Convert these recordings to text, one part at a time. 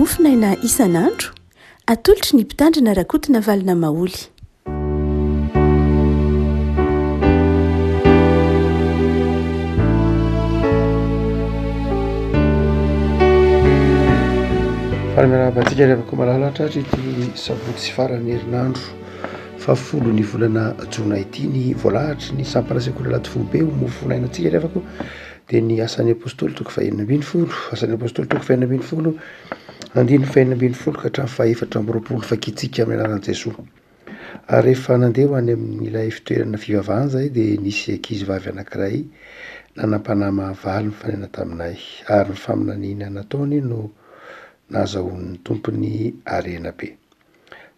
mofinaina isan'andro atolotry ny mpitandrina rakotina valina maoly. Faramirabantsika revako malalatra ity sabotsy farany herinandro fafolo ny volana jona ity ny voalahatra ny sampana sekoly laty fobe mofonainantsika revako dia ny asan'ny apôstôly toko fahenina ambin'ny folo asan'ny apôstôly toko fahenina ambin'ny folo andiny fahenina ambin'ny folo ka hatramin'ny fahaefatra amby roapolo fakitsika amin'ny anaran'i Jesosy. Rehefa nandeha ho any amin'ilay fitoerana fivavahana zay dia nisy ankizy vavy anankiray nanam-panama valy mifanena taminay ary ny faminaniana nataony no nahazahoan'ny tompony harena be.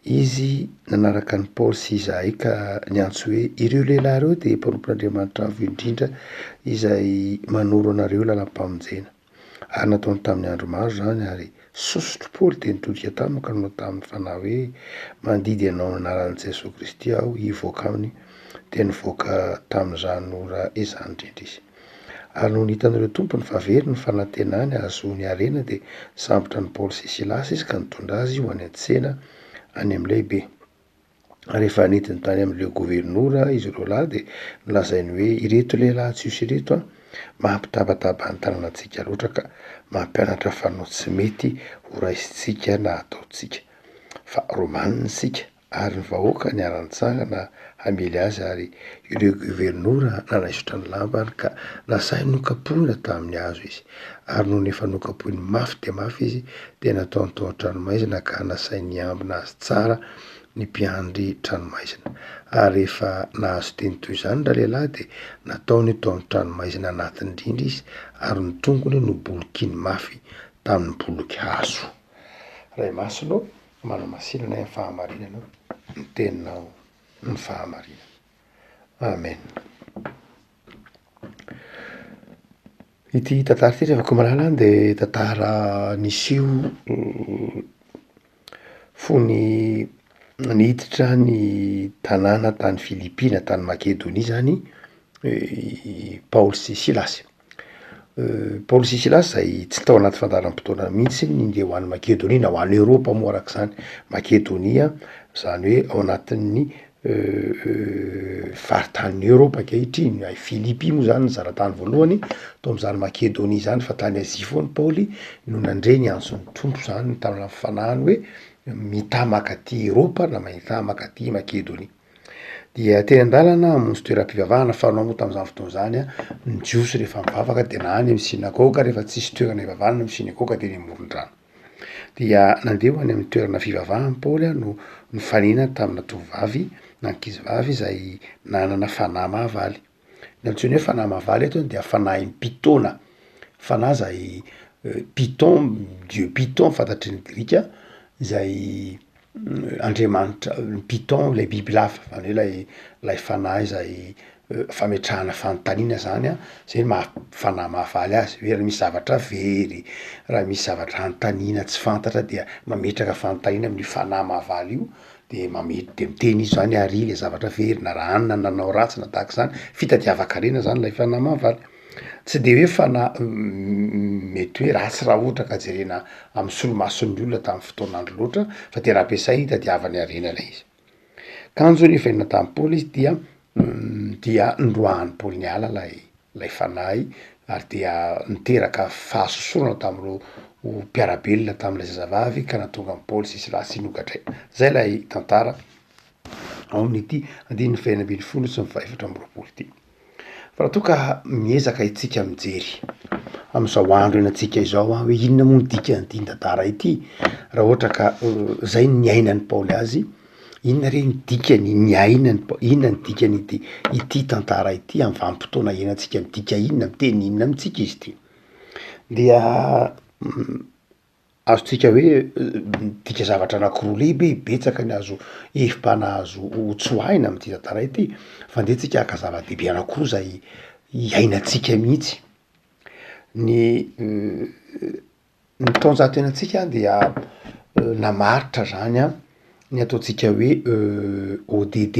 Izy nanaraka ny Paoly sy izahay ka niantso hoe ireo lehilahy ireo dia mpanompon'Andriamanitra avo indrindra izay manoro anareo lalam-pamonjena. Ary nataony tamin'ny andro maro zany ary sosotro Paoly dia nitodika taminy ka nanao tamin'ny fanahy hoe mandidy ianao ny anaran'i Jesosy Kristy aho hivoaka aminy dia nivoaka tamin'izany ora izany indrindra izy. Ary no nitan'ireo tompony fa very ny fanantenany ahazoany harena dia sambotra ny Paoly sy Silasy izy ka nitondra azy ho any an-tsena any amin'ny lehibe. Rehefa nidiny tany amin'ilay gouvernoura izy ireo lahy dia nolazainy hoe ireto lehilahy Jiosy ireto mampitabataba ny tanànantsika loatra ka mampianatra fa no tsy mety ho raisitsika na ataotsika fa romanina isika ary ny vahoaka ny aran-tsangana hamely azy ary ireo gouvernoura nanaisotra ny lambany ka nasainy nokapohina tamin'ny hazo izy ary no nefa nokapohiny mafy dia mafy izy dia nataony tao an-tranomaizina ka nasainy ambina azy tsara ny mpiandry tranomaizina. Ary rehefa nahazo teny toy izany raha lehilahy dia nataony tao amin'ny tranomaizina anatin'ny indrindra izy ary ny tongony no bolokiny mafy tamin'ny boloky hazo. Ray masonao manao masinana ny fahamarinana ny teninao ny fahamarinana. Amen. Ity tantara ity revako malala dia tantara niseho fony niditra ny tanàna tany Filipina tany Makedonia zany Paoly sy Silasy. Paoly sy Silasy zay tsy tao anaty fandaharam-potoana mihitsy nindeha ho any Makedonia na ho any Eropa moa arak'izany. Makedonia zany hoe ao anatin'ny faritany Eropa ankehitriny. Filipy moa zany ny zara-tany voalohany tao amin'izany Makedonia zany fa tany Azia foana Paoly no nandre ny antson'ny tompo zany tamin'ny fanahany hoe mitamaka aty Eropa na mitamaka aty Makedonia. Dia teny an-dalana hamonjy toeram-pivavahana fanao moa tamin'izany fotoana izany ny jiosy rehefa mivavaka dia na any amin'ny sinagoga rehefa tsisy toerana hivavahana amin'ny sinagoga dia ny amoron-drano. Dia nandeha ho any amin'ny toerana fivavahana Paoly no nifanena tamina tovovavy na ankizivavy izay nanana fanahy mahavaly. Ny antsoina hoe fanahy mahavaly eto dia fanahy mpitona. Fanahy zay Piton, dieu Piton fantatry ny Grika izay Andriamanitra Piton ilay biby lafa zany hoe lay fanahy izay fametrahana fanontaniana zany zay fanahy mahavaly azy hoe raha misy zavatra very raha misy zavatra anontaniana tsy fantatra dia mametraka fanontaniana amin'ny fanahy mahavaly io dia dia miteny izy zany ary ilay zavatra very na raha anona nanao ratsy na tahaka izany fitadiava-karena zany lay fanahy mahavaly. Tsy de hoe fanahy mety hoe ratsy raha ohatra ka jerena amin'ny solomason'ny olona tamin'ny fotoan'andro loatra fa tena ampiasay hitadiavany harena ilay izy. Kanjo rehefa enina tamin'ny Paoly izy dia noroahany Paoly niala lay fanahy ary dia niteraka fahasosorana tamin'ireo mpiarabelona tamin'ilay zazavavy ka nahatonga ny Paoly sy Silasy hinokatra. Zay lay tantara ao amin'ity andiny fahenina ambin'ny folo sy ny fahaefatra amby roapolo ity. Fa raha toa ka miezaka itsika mijery amin'izao andro enantsika izao hoe inona moa ny dikan'ity tantara ity raha ohatra ka zay ny ainan'ny Paoly azy inona re ny dikany niainany inona ny dikany ity tantara ity amin'ny vanim-potoana iainantsika midika inona miteny inona amintsika izy ity. Dia azontsika hoe dika zavatra anankiroa lehibe betsaka ny azo efim-pana azo hotsoahina amin'ity tantara ity fa ndeha tsika haka zava-dehibe anankiroa zay iainantsika mihitsy. Ny taonjato iainantsika dia namaritra zany ny ataontsika hoe ODD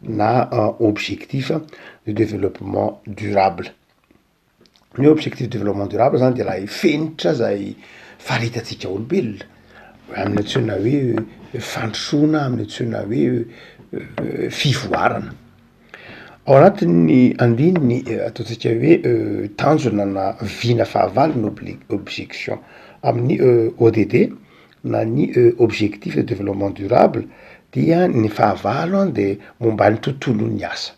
na objectif de développement durable. Ny objectif de développement durable zany de lay fenitra zay faritatsika olombelona amin'ny antsoina hoe fandrosoana, amin'ny antsoina hoe fivoarana. Ao anatin'ny andininy ataontsika hoe tanjona na vina fahavalo ny objection amin'ny ODD na ny objectif de développement durable dia ny fahavalo a de momba ny tontolon'ny asa,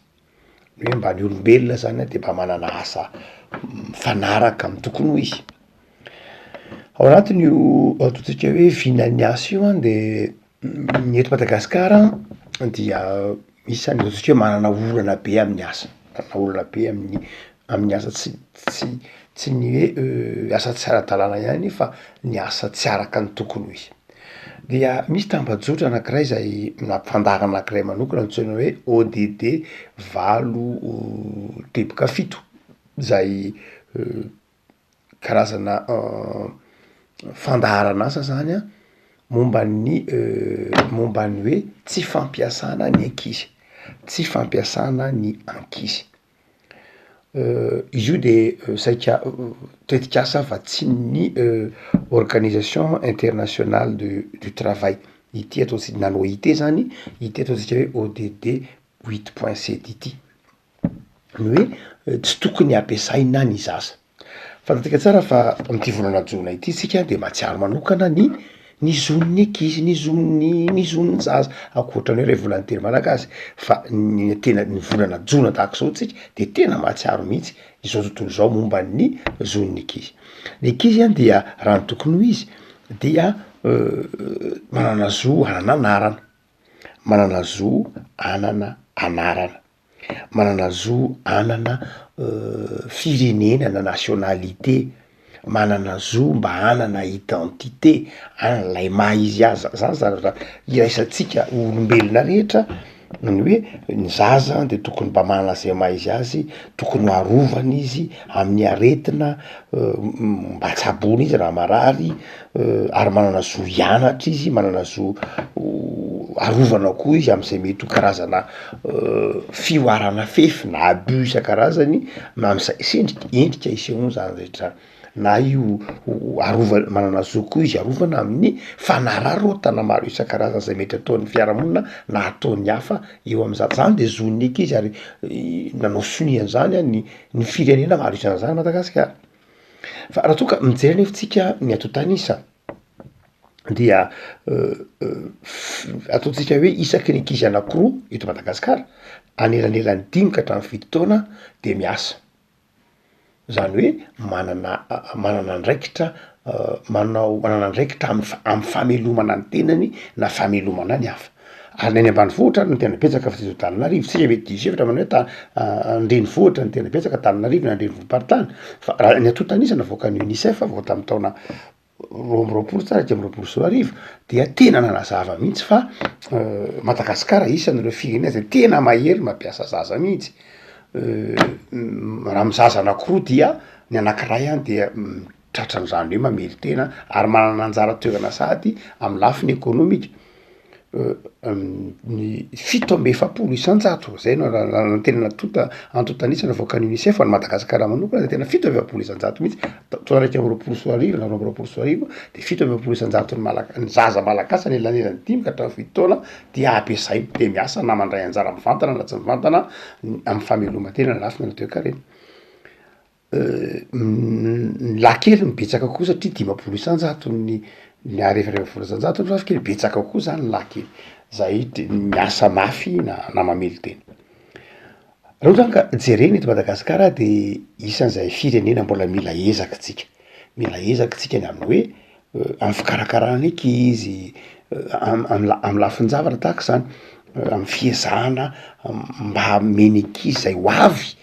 hoe mba ny olombelona zany a de mba manana asa mifanaraka amy tokony ho izy. Ao anatin'io ataontsika hoe vinan'ny asa io a de ny eto Madagasikara dia isany ataontsika hoe manana olana be amin'ny asa, manana olana be amin'ny asa tsy ny hoe asa tsy ara-dalàna ihany fa ny asa tsy araka ny tokony ho izy. Dia misy tambajotra anankiray zay nampifandara anankiray manokana antsoina hoe ODD 8.7 zay karazana fandaharan'asa zany a momban'ny hoe tsy fampiasana ny ankizy, tsy fampiasana ny ankizy. Izy io de saika tetik'asa fa tsy ny organisation internationale du travail, ity ataontsika nana OIT zany, ity ataontsika hoe ODD 8.7 ity, ny hoe tsy tokony ampiasaina ny zaza. Fantatsika tsara fa am'ty volana jona ity sika de mahatsiaro manokana ny zon'ny ankizy, ny zon'ny zaza, ankoatrany hoe ray volan'ny teny malagasy, fa ny tena ny volana jona tahaka zao tsika de tena mahatsiaro mihitsy izao tontolo zao momba ny zon'ny ankizy. Ny ankizy a dia raha ny tokony ho izy dia manana zo hanana anarana, manana zo hanana anarana, manana zo hanana firenena na nationalité, manana zo mba hanana identité, hanana lay maha izy azy zany zavatra iraisantsika olombelona rehetra, ny hoe ny zaza de tokony mba manana zay maha izy azy, tokony ho arovana izy amin'ny aretina, mba tsaboana izy raha marary, ary manana zo hianatra izy, manana zo arovana koa izy am'izay mety ho karazana fioarana fefy na abus isan-karazany am'zay endrika isehoany zany rehetra, na io manana zo koa izy arovana amin'ny fanararaotana maro isan-karazany zay mety ataon'ny fiarahamonina na ataon'ny hafa eo am'zany, zany de zon'ny ankizy ary nanao soniany zany a ny firenena maro isan'izany Madagasikara. Fa raha toa ka mijery nefa tsika ny ato tanisa dia ataontsika hoe isaky ny ankizy anakiroa eto Madagasikara anelanelan'ny 5 ka hatramin'ny 7 taona de miasa, zany hoe manana andraikitra manana andraikitra amy famelomana ny tenany na famelomana ny hafa. Ary ny ambanivohitra ny tena betsaka fa tsy eto Antananarivo, tsika mety diso hevitra manao hoe an-drenivohitra ny tena betsaka Antananarivo na an-drenivohim-paritany, fa raha ny ato tanisa navoaka ny UNICEF vao tamin'ny taona 2020 tsara 2021 dia tena nanazava mihitsy fa Madagasikara isan'ireo firenena zay tena mahery mampiasa zaza mihitsy. Raha mizaza anakiroa dia ny anankiray a dia tratran'izany hoe mamely tena ary manana anjara toerana sady amy lafiny ekônomika. Ny 7.7 isan-jato zay no raha tena antotanisa navoaka ny UNICEF ny Madagasikara manokana de tena 7.7 isan-jato mihitsy taona raiky amby roapolo sy arivo na 20 sy arivo de 7.7 isan-jato ny zaza malagasy anelanelan'ny 5 ka hatramin'ny 7 taona dia ampiasainy de miasa na mandray anjara mivantana na tsy mivantana amy fameloma-tena na lafiny na toe-karena. Ny lahy kely mibetsaka koa satria 10 isan-jato ny arefrefolo isan-jato ny lafy kely betsaka koa zany ny lahy kely, zay miasa mafy na mamely tena. Raha ohatra ka jerena eto Madagasikara de isan'izay firenena mbola mila ezaka tsika ny amin'ny hoe amy fikarakarana ankizy, amy lafin-javatra tahaka zany, amy fiezahana mba hameny ankizy zay ho avy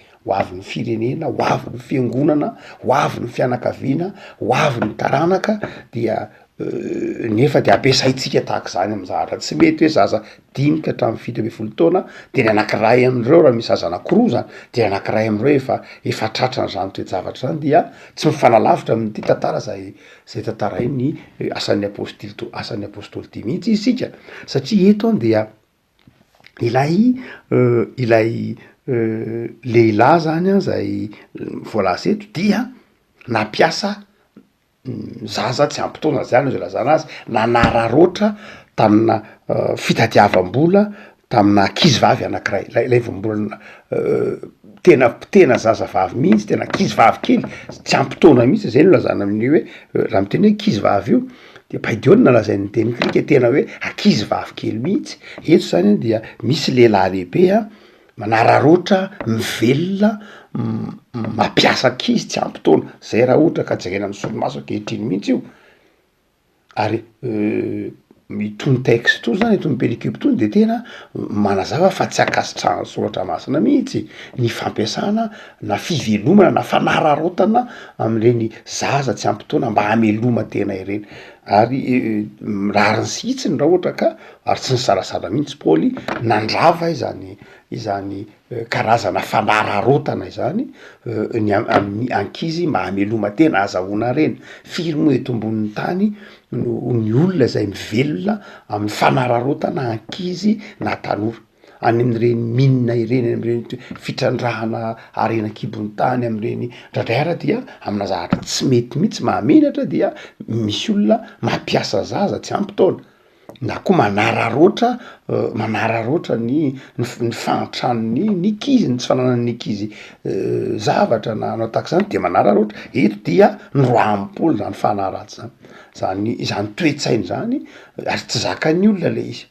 ny firenena, ho avy ny fiangonana, ho avy ny fianakaviana, ho avy ny taranaka, dia nefa de ampiasaitsika tahaka zany amy zavatra tsy mety hoe zaza 5 ka hatramin'ny 7.7 taona de ny anankiray amindreo raha misy zaza anakiroa zany de ny anankiray amindreo efa tratran'izany toe-javatra zany dia tsy mifanalavitra amin'ity tantara zay tantara ny asan'ny apôstôly ty mihitsy isika, satria eto dia ilay lehilahy zany a zay voalaza eto dia nampiasa zaza tsy ampytaona zany zay lazana azy nanararoatra tamina fitadiavam-bola tamina ankizy vavy anankiray lay vombola tena zaza vavy mihitsy tena ankizy vavy kely tsy ampytaona mihitsy zay no lazana amin'ny hoe raha miteny hoe ankizy vavy io de paidiona nalazain'ny teny krika tena hoe ankizy vavy kely mihitsy eto zany dia misy lehilahy lehibe a manararoatra mivelona mampiasa ankizy tsy ampytaona zay raha ohatra ka jerena amin'ny solomaso ankehitriny mihitsy io ary itony texte to zany itony pellicule tony de tena manazava fa tsy akasitrahany soratra masina mihitsy ny fampiasana na fivelomana na fanararotana am'ireny zaza tsy ampytaona mba hameloma tena ireny ary rariny sitsiny raha ohatra ka ary tsy ny sarasara mihitsy Paoly nandrava izany karazana fanararotana izany ny amin'ny ankizy mba hameloma tena azahoana reny firy moa eto ambonin'ny tany no ny olona zay mivelona amin'ny fanararotana ankizy na tanora any amin'ireny minina ireny am'ireny fitrandrahana arenan-kibon'ny tany am'ireny ndraindray ara dia amina zavatra tsy mety mihitsy mahamenatra dia misy olona mampiasa zaza tsy ampytaona na koa manararoatra ny fanatranony ny kizy ny tsy fananany ankizy zavatra na anao tahak'izany de manararoatra eto dia ny roa ampoly zany fanaraty zany toetsainy zany ary tsy zakan'ny olona le izy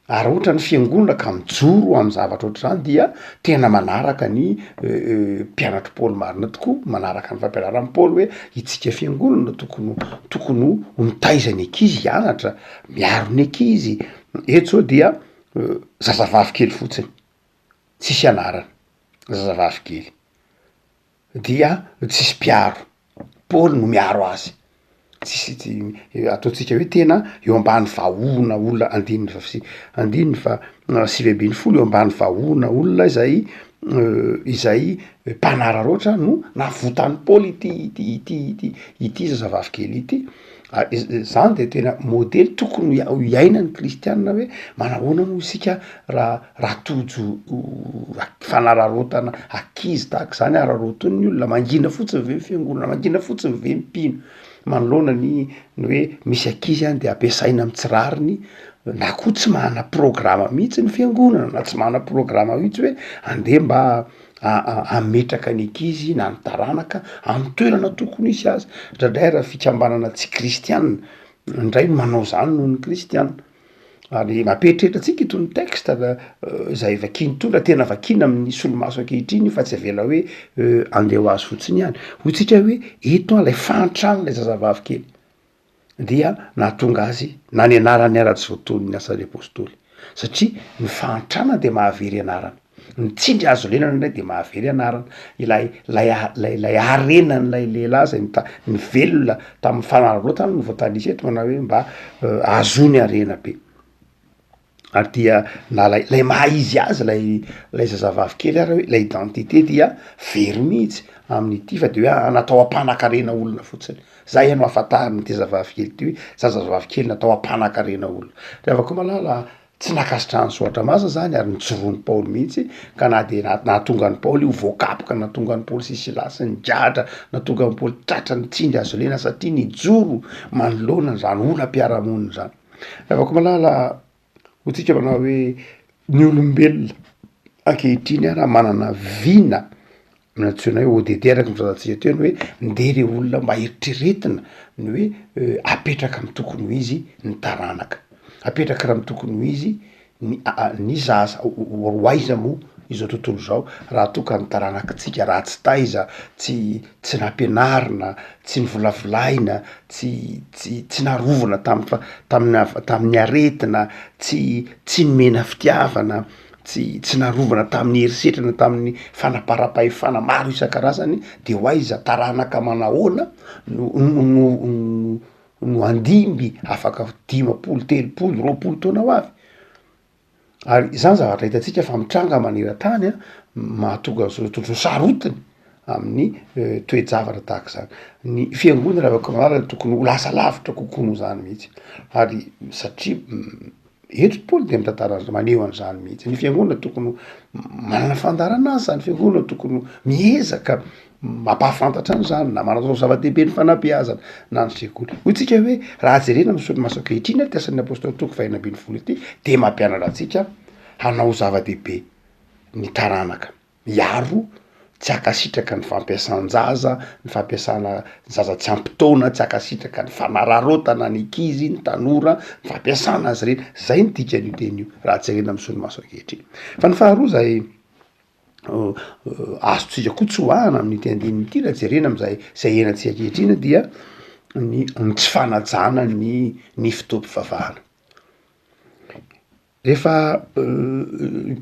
ary ohatra ny fiangonana ka mijoro amy zavatra ohatr' zany dia tena manaraka ny mpianatry Paoly marina tokoa manaraka ny fampianaran'ny Paoly hoe itsika fiangonana tokony ho mitaizany ankizy hianatra miaro ny ankizy eto zao dia zazavavy kely fotsiny tsisy anarana zazavavy kely dia tsisy mpiaro Paoly no miaro azy ataotsika hoe tena eo ambany vahoana olona andininy fa sivy ambin'ny folo eo ambany vahoana olona izay mpanararoatra no navotany Paoly ity zazavavy kely ity zany de tena modely tokony ho iainany kristianina hoe manahoana moa isika raha tojo fanararotana ankizy tahak'izany ararotony olona mangina fotsiny ve fiangonana mangina fotsiny ve mpino manoloana ny hoe misy ankizy any de ampiasaina amin'ny tsirariny na koa tsy mana programa mihitsy ny fiangonana na tsy mana programa mihitsy hoe andeha mba ametraka ny ankizy na ny taranaka amin'ny toerana tokony isy azy ndraindray raha fikambanana tsy kristianina indray manao zany noho ny kristianina ary mampieritreritra atsika itony texte zay vakiny to raha tena vakina amin'ny solomaso ankehitriny fa tsy avela hoe andeha ho azy fotsiny ihany ho tsika hoe eto lay fantrano lay zazavavy kely dia nahatonga azy na ny anarany ara tsy voataony ny asan'ny apôstôly satria ny fantrana de mahavery anarana ny tsindry azo lenana indray de mahavery anarana ilay arenany lay lehilahy zay ny velona tamin'ny fanararotana no voatanisy eto manao hoe mba azony arena be ary dia na lay maha izy azy lay zazavavy kely ara hoe lay identité dia very mihitsy amin'ity fa de hoe natao ampanankarena olona fotsiny zay ianao ahafantariny ty zazavavy kely ty hoe zazavavy kely natao ampanankarena olona rehefa koa malala tsy nakasitrahany soatra masina zany ary nijoroany Paoly mihitsy ka na de nahatonga ny Paoly io voakapoka nahatonga ny Paoly Silasy ny dratra nahatonga ny Paoly tratra ny tsindry azo lena satria nijoro manoloana zany olam-piarahamonina zany rehefa koa malala hotsika manao hoe ny olombelona ankehitriny ara manana vina natsoina hoe ODD araky mizazantsika teo ny hoe ndery olona mba eritreretina ny hoe apetraka amy tokony ho izy ny taranaka apetraka raha amy tokony ho izy ny zaza roaiza moa izao tontolo zao raha toka ny taranakitsika raha tsy taiza tsy nampianarina tsy nyvolavolaina tsy narovana tamin'ny aretina tsy nomena fitiavana tsy narovana tamin'ny herisetrana tamin'ny fanaparam-pahefana maro isan-karazany de hoaiza taranaka manahoana no andimby afaka 10, 30, 20 taona ho avy ary zany zavatra hitatsika fa mitranga maneran-tany mahatonga zao tontolo sarotiny amin'ny toe-javatra tahaka zany ny fiangonana raha vakomanala tokony ho lasa lavitra kokoa noho zany mihitsy ary satria eto paoly de mitantara maneho an'izany mihitsy. Ny fiangonana tokony manana fandarana azy zany fiangonana tokony miezaka mampahafantatra any zany na manatao zava-dehibe ny fanabeazana na ny sekoly. Hoy tsika hoe raha jerena amy solomaso ankehitriny ary tiasan'ny apôstôly toko fahaenina ambin'ny folo ity de mampianatra atsika hanao zava-dehibe ny taranaka miaro tsy akasitraka ny fampiasan-jaza ny fampiasana zaza tsy ampitaona tsy akasitraka ny fanararotana ny ankizy ny tanora ny fampiasana azy reny zay ny dikan'io teny io raha jerena amy solomaso ankehitriny. Fa ny faharoa zay azotsika koa tsy hoahana amin'ny ity andininy ity raha jerena am'zay zay enatsika ankehitriny dia ny tsy fanajana ny fitoam-pivavahana. Rehefa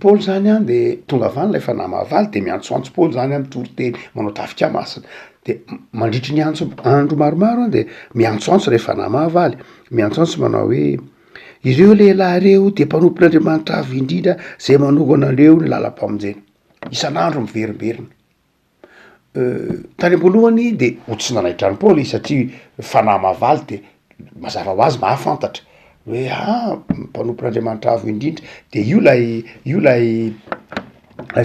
Paoly zany a de tonga avany lay fanahy mahavaly de miantsoantso Paoly zany a mitoroteny manao tafika masina de mandritry ny andro maromaro a de miantsoantso lay fanahy mahavaly miantsoantso manao hoe ireo lehilahy reo de mpanompon'Andriamanitra avy indrindra zay manogo anareo ny lalam-pamonjena. Isan'andro miverimberina. Tany am-boalohany de ho tsy nanaitrany Paoly izy satria fanahy mahavaly de mazava ho azy mahafantatra hoe mpanompon'Andriamanitra avo indrindra de io lay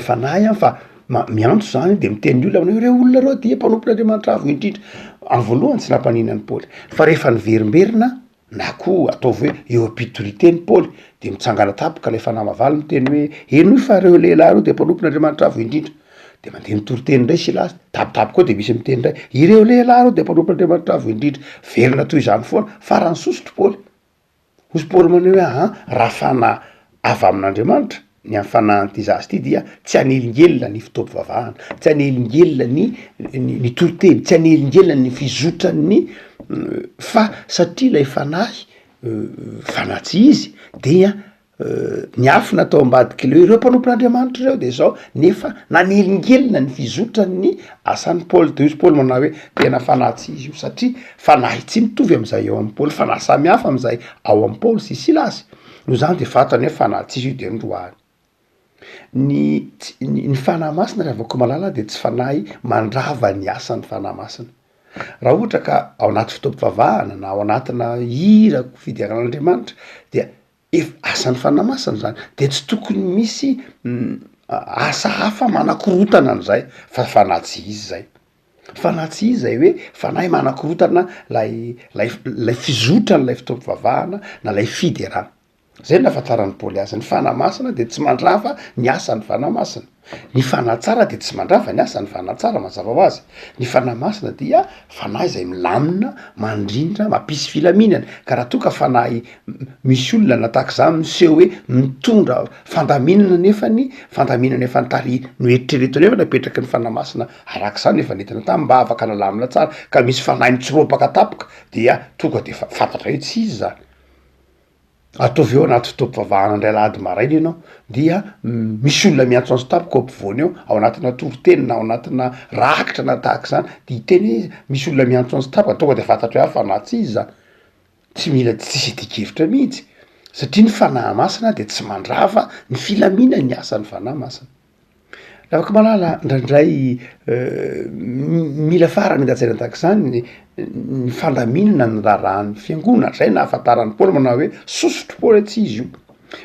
fanahy a fa miantso zany de miteny olona hoe reo olona reo dia mpanompon'Andriamanitra avo indrindra. Amin'ny voalohany tsy nampaninany Paoly fa rehefa niverimberina na koa ataovy hoe eo am-pitoriteny Paoly de mitsangana tapoka lay fanahy mahavaly miteny hoe eno fa reo lehilahy reo de mpanompon'Andriamanitra avo indrindra. De mandeha mitoriteny ndray Silasy tapitapy koa de misy miteny ndray ireo lehilahy reo de mpanompon'Andriamanitra avo indrindra. Verina toy izany foana farany sosotro Paoly. Hozy Paoly maneo hoe raha fanahy avy amin'Andriamanitra ny amin'ny fanahiny zazy ity dia tsy anelingelina ny fitoam-pivavahana, tsy anelingelina ny toriteny, tsy anelingelina ny fizotrany fa satria lay fanahy fanahy tsy izy dia niafy natao ambadiky le ireo mpanompon'Andriamanitra reo de zao nefa nanelingelina ny fizotrany asan'ny Paoly. De hozy Paoly manao hoe tena fanahy tsy izy io satria fanahy tsy mitovy am'izay ao amin'ny Paoly fanahy samy hafa am'izay ao amin'ny Paoly sy Silasy. No zany de fantany hoe fanahy tsy izy io de noroahany. Ny fanahy masina raha vao malala de tsy fanahy mandrava ny asan'ny fanahy masina. Raha ohatra ka ao anaty fitoam-pivavahana na ao anatina hira fidiran'Andriamanitra dia asan'ny fanahy masina zany de tsy tokony misy asa hafa manakorotana an'izay fa fanahy tsy izy zay. Fanahy tsy izy zay hoe fanahy manakorotana lay fizotran'lay fitoam-pivavahana na lay fiderana. Zay no nahafantaran'ny Paoly azy. Ny fanahy masina de tsy mandrava ny asan'ny fanahy masina. Ny fanahy tsara de tsy mandrava ny asan'ny fanahy tsara mazava ho azy. Ny fanahy masina dia fanahy zay milamina, mandrindra, mampisy filaminana. Ka raha toa ka fanahy misy olona na tahak'izany miseho hoe mitondra fandaminana nefany fandaminana efa nitarihy no eritrereto nefa napetraky ny fanahy masina arak'izany nefa nentina tamy mba afaka nalamina tsara ka misy fanahy mitsoroapaka tapoka dia tonga de fantatra hoe tsy izy zany. Ataovy eo anaty fitoam-pivavahana ndray alahady maraina ianao dia misy olona miantsoantso tapoka ao ampovoany eo ao anatina toriteny na ao anatina rakitra na tahak'izany de hiteny hoe misy olona miantsoantso tapoka tonga de fantatra hoe fanahy tsy izy zany. Tsy mila tsisy dikevitra mihitsy satria ny fanahy masina de tsy mandrava ny filamina ny asan'ny fanahy masina. Raha vao malala ndraindray mila farany ngatsaina tahak'izany ny fandaminana ny rarahan'ny fiangonana zay nahafantaran'ny Paoly manao hoe sosotro Paoly tsy izy io.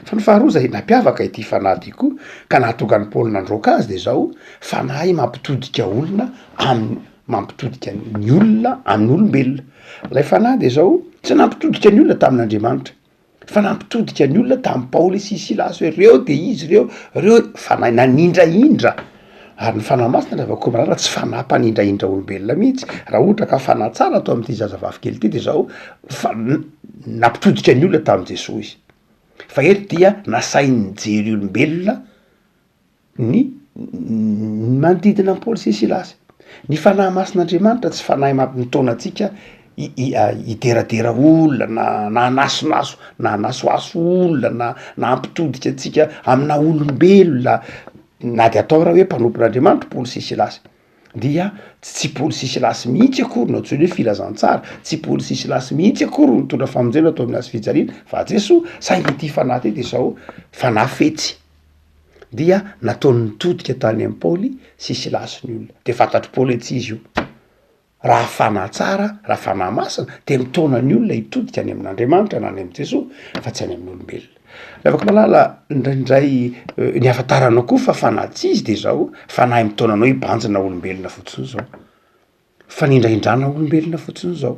Fa ny faharoa zay nampiavaka ity fanahy ty koa ka nahatonga ny Paoly nandroaka azy de zao fanahy mampitodika olona mampitodika ny olona amin'ny olombelona. Lay fanahy de zao tsy nampitodika ny olona tamin'Andriamanitra fa nampitodika ny olona tamin'ny Paoly sy Silasy hoe reo de izy reo fanahy nanindraindra. Ary ny fanahy masina raha vao malala tsy fanahy mpanindраindra olombelona mihitsy. Raha ohatra ka fanahy tsara atao amin'ity zazavavy kely ity de zao nampitodika ny olona tamin'i Jesosy izy. Fa eto dia nasainy nijery olombelona ny manodidina an'i Paoly sy Silasy. Ny fanahy masin'Andriamanitra tsy fanahy mampitona antsika hideradera olona na nasonaso na nasoaso olona na ampitodika antsika amina olombelona na de atao raha hoe mpanompon'Andriamanitra Paoly sy Silasy dia tsy Paoly sy Silasy mihitsy akory no antsoina hoe filazantsara, tsy Paoly sy Silasy mihitsy akory no mitondra famonjena atao amin'ny azy fijaliana fa Jesosy. Saingy ity fanahy ty de zao fanahy fetsy dia nataony nitodika tany amin'ny Paoly sy Silasy ny olona de fantatry Paoly tsy izy io. Raha fanahy tsara, raha fanahy masina de mitona ny olona hitodika any amin'Andriamanitra na any amin'i Jesosy fa tsy any amin'ny olombelona. afaka malala indraindray ny afantaranao koa fa fanahy tsy izy de zao fanahy mitaonanao ibanjina olombelona fotsiny zao fa nindraindrana olombelona fotsiny zao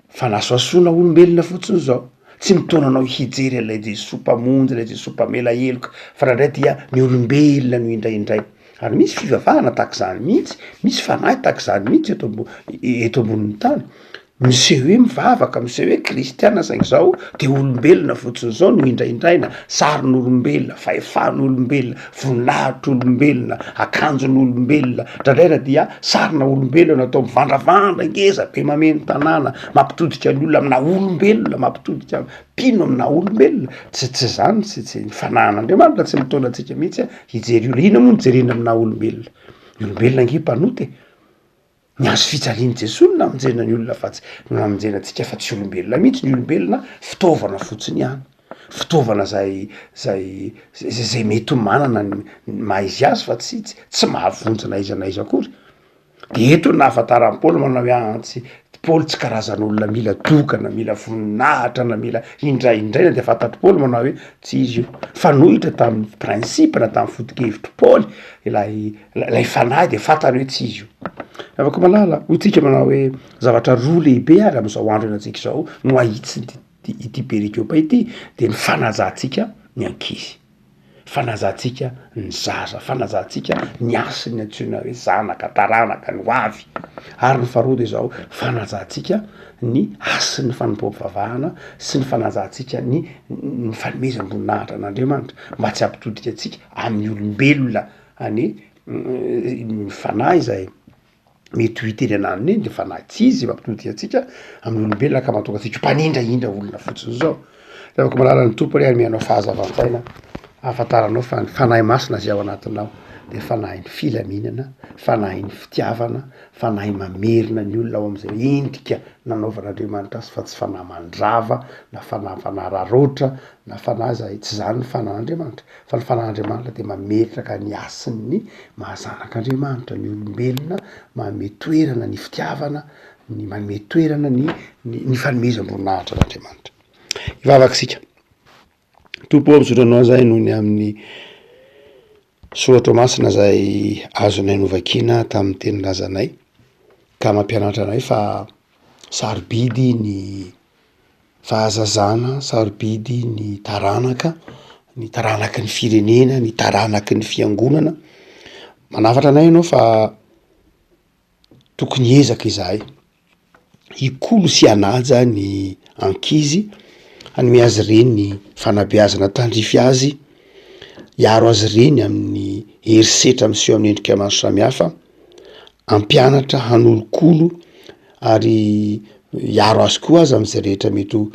fa nasoasoana olombelona fotsiny zao tsy mitaonanao hijery lay Jesosy mpamonjy lay Jesosy mpamela heloka fa rahandray dia ny olombelona no indraindray ary misy fivavahana tahaka zany mihitsy misy fanahy tahaka zany mihitsy eto ambonin'ny tany miseho hoe mivavaka miseho hoe kristiana saingy zao de olombelona fotsiny zao no indraindraina sarin'olombelona fahefan'olombelona voninahitryolombelona akanjon'olombelona draindraina dia sarina olombelona atao mivandravandra ngeza be mameno tanàna mampitodika ny olona amina olombelona mampitodika mpino amina olombelona tsy zany tsy ny fanahin'Andriamanitra tsy mitaona antsika mihitsy hijery olo ina moa nijerena amina olombelona ny olombelona nge-panoty ny azo fijaliany Jesosy na mijerena ny olona fa tsy na mijerena antsika fa tsy olombelona mihitsy ny olombelona fitaovana fotsiny ihany fitaovana zay mety ho manana maha izy azy fa tsy mahavonjana izy na izy akory de eto na ahafantaran'ny Paoly manao hoe antsy Paoly tsy karazan'olona mila dokana mila voninahitra na mila indraindraina de fantatry Paoly manao hoe tsy izy io fanohitra tamin'ny principe na tamin'ny foto-kevitry Paoly lay fanahy de fantany hoe tsy izy io afaka malala hotsika manao hoe zavatra roa lehibe ary am'izao andro anatsika zao no ahitsy ity perikiopa ity de ny fanajantsika ny ankizy fanajantsika ny zaza fanajantsika ny asy ny antsoina hoe zanaka taranaka ny hoavy ary ny faharoa de zao fanajantsika ny asy ny fanampom-pivavahana sy ny fanajantsika ny fanomezam-boninahitra n'Andriamanitra mba tsy hampitodika atsika amin'ny olombelona any ny fanahy zay mety ho iteny ananiny eny de fanahy tsy izy mampitodika atsika amin'ny olombelona ka mahatonga atsika mpanindraindra olona fotsiny zao de afaka malala ny tompo ary mianao fahazavan-tsaina ahafantaranao fa ny fanahy masina zay ao anatinao de fanahy ny filaminana fanahy ny fitiavana fanahy mamerina ny olona ao am'izay endrika nanaovan'Andriamanitra azy fa tsy fanahy mandrava na fanahy rarotra na fanahy zay tsy zany ny fanahin'Andriamanitra fa ny fanahin'Andriamanitra de mameritra ka ny asin'ny mahazanak'Andriamanitra ny olombelona manome toerana ny fitiavana ny manome toerana ny fanomezam-boninahitra n'Andriamanitra ivavakasika tompo am'sotranao zay noho ny amin'ny soratra masina zay azonay novakina tamin'ny teny lazanay ka mampianatra anay fa sarobidy ny fahazazana sarobidy ny taranaky ny firenena ny taranaky ny fiangonana manafatra anay ianao fa tokony ezaka izahay hikolo sy hanaja ny ankizy hanome azy reny ny fanabeazana tandrify azy hiaro azy reny amin'ny herisetra miseho amin'ny endrika maro samihafa ampianatra hanolokolo ary hiaro azy koa azy am'izay rehetra mety ho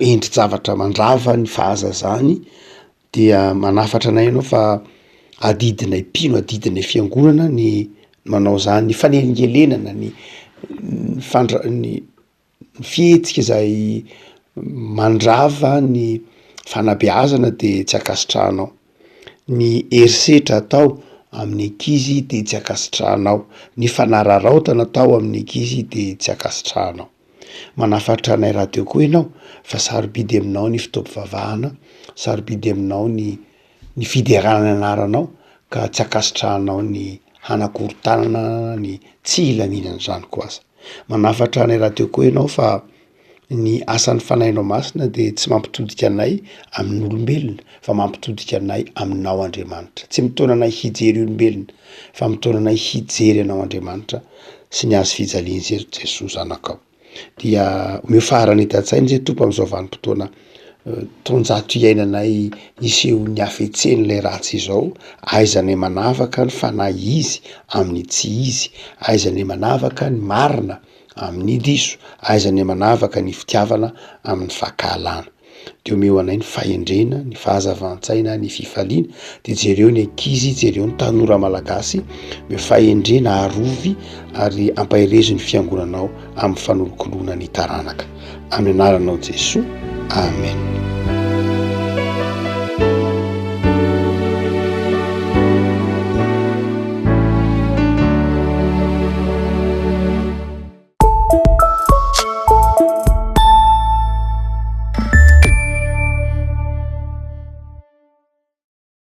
endri-javatra mandrava ny fahazazany dia manafatra anay ianao fa adidinay mpino adidinay fiangonana ny manao zany ny fanelingelenana ny fihetsika zay mandrava ny fanabeazana de tsy akasitranao ny herisetra atao amin'ny ankizy de tsy akasitranao ny fanararaotana atao amin'ny ankizy de tsy akasitranao manafatra anay raha teo koa ianao fa sarobidy aminao ny fitaovam-pivavahana sarobidy aminao ny fideranana anaranao ka tsy akasitranao ny hanakorontanana ny tsy ilaminana zany ko aza manafatra anay raha teo koa ianao fa ny asan'ny fanahinao masina de tsy mampitodika anay amin'ny olombelona fa mampitodika anay aminao Andriamanitra tsy mitaona anay hijery olombelona fa mitaona anay hijery anao Andriamanitra sy ny azo fijaliany Jesosy zanakao dia omeo farany hitan-tsainy zay tompo am'izao vanim-potoana taonjato iainanay iseho ny hafetseny lay ratsy izao aizanay manavaka ny fanahy izy amin'ny tsy izy aizanay manavaka ny marina amin'ny diso aizanay manavaka ny fitiavana amin'ny fahakalana de omeo anay ny fahendrena ny fahazavan-tsaina ny fifaliana de jereo ny ankizy jereo ny tanora malagasy meo fahendrena arovy ary ampahirezo ny fiangonanao amin'ny fanolokolona ny taranaka amin'ny anaranao Jesosy amen.